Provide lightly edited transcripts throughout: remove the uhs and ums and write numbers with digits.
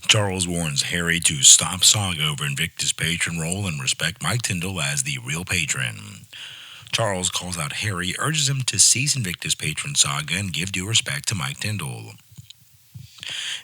Charles warns Harry to stop saga over Invictus patron role and respect Mike Tyndall as the real patron. Charles calls out Harry, urges him to cease Invictus Patron Saga and give due respect to Mike Tyndall.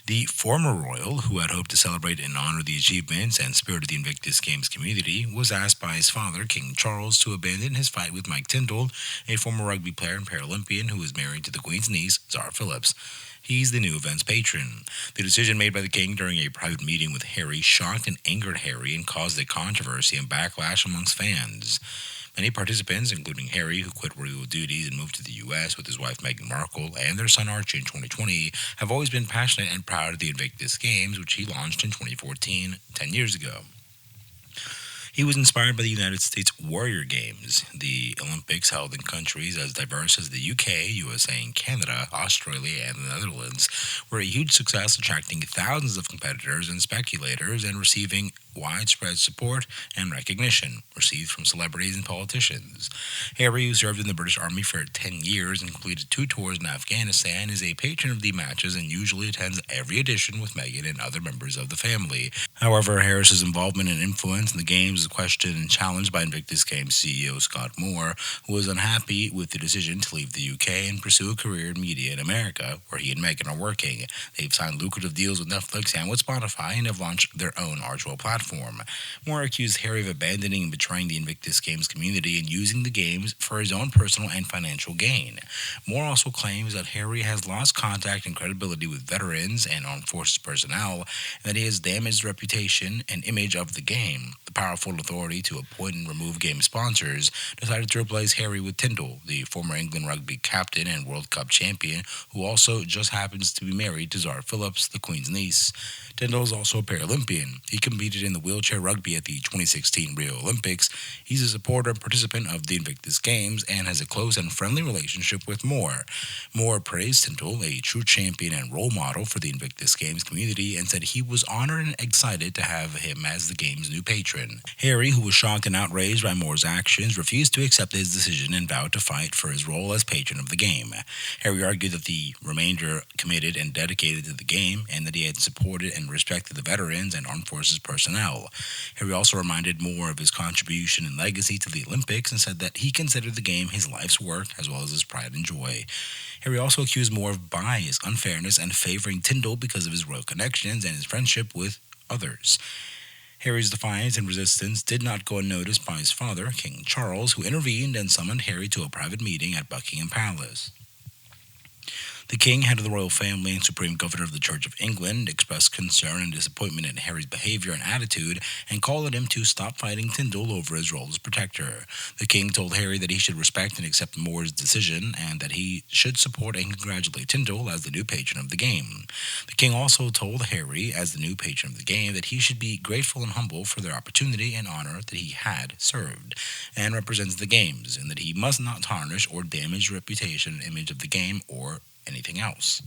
The former royal, who had hoped to celebrate and honor the achievements and spirit of the Invictus Games community, was asked by his father, King Charles, to abandon his fight with Mike Tyndall, a former rugby player and Paralympian who is married to the Queen's niece, Zara Phillips. He's the new event's patron. The decision made by the king during a private meeting with Harry shocked and angered Harry and caused a controversy and backlash amongst fans. Many participants, including Harry, who quit royal duties and moved to the U.S. with his wife Meghan Markle and their son Archie in 2020, have always been passionate and proud of the Invictus Games, which he launched in 2014, 10 years ago. He was inspired by the United States Warrior Games, the Olympics held in countries as diverse as the UK, USA, and Canada, Australia, and the Netherlands, were a huge success, attracting thousands of competitors and speculators and receiving widespread support and recognition received from celebrities and politicians. Harry, who served in the British Army for 10 years and completed 2 tours in Afghanistan, is a patron of the matches and usually attends every edition with Meghan and other members of the family. However, Harris's involvement and influence in the games is questioned and challenged by Invictus Games CEO Scott Moore, who was unhappy with the decision to leave the UK and pursue a career in media in America, where he and Meghan are working. They've signed lucrative deals with Netflix and with Spotify and have launched their own Archie platform. Moore accused Harry of abandoning and betraying the Invictus Games community and using the games for his own personal and financial gain. Moore also claims that Harry has lost contact and credibility with veterans and armed forces personnel, and that he has damaged the reputation and image of the game. The powerful authority to appoint and remove game sponsors decided to replace Harry with Tindall, the former England rugby captain and World Cup champion, who also just happens to be married to Zara Phillips, the Queen's niece. Tindall is also a Paralympian. He competed in the wheelchair rugby at the 2016 Rio Olympics. He's a supporter and participant of the Invictus Games and has a close and friendly relationship with Moore. Moore praised Tindall, a true champion and role model for the Invictus Games community, and said he was honored and excited to have him as the game's new patron. Harry, who was shocked and outraged by Moore's actions, refused to accept his decision and vowed to fight for his role as patron of the game. Harry argued that the remainder committed and dedicated to the game and that he had supported and respected the veterans and armed forces personnel. Harry also reminded Moore of his contribution and legacy to the Olympics and said that he considered the game his life's work as well as his pride and joy. Harry also accused Moore of bias, unfairness, and favoring Tindall because of his royal connections and his friendship with others. Harry's defiance and resistance did not go unnoticed by his father, King Charles, who intervened and summoned Harry to a private meeting at Buckingham Palace. The king, head of the royal family and supreme governor of the Church of England, expressed concern and disappointment at Harry's behavior and attitude and called on him to stop fighting Tindall over his role as protector. The king told Harry that he should respect and accept Moore's decision and that he should support and congratulate Tindall as the new patron of the game. The king also told Harry, as the new patron of the game, that he should be grateful and humble for their opportunity and honor that he had served and represents the games, and that he must not tarnish or damage the reputation and image of the game or anything else.